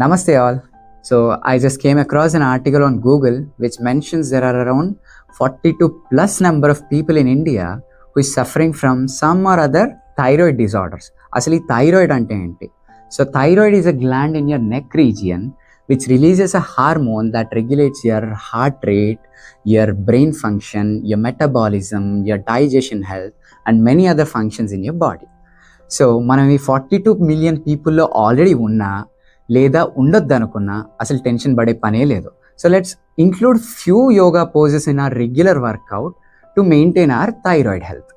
Namaste all. So I just came across an article on Google which mentions there are around 42 plus number of people in India who is suffering from some or other thyroid disorders. అసలు ఈ thyroid అంటే ఏంటి? So thyroid is a gland in your neck region which releases a hormone that regulates your heart rate, your brain function, your metabolism, your digestion health and many other functions in your body. So మనం ఈ 42 million పీపుల్లో already ఉన్నా లేదా ఉండొద్దు అనుకున్నా అసలు tension పడే పనే లేదు. So let's include few yoga poses in our regular workout to maintain our thyroid health.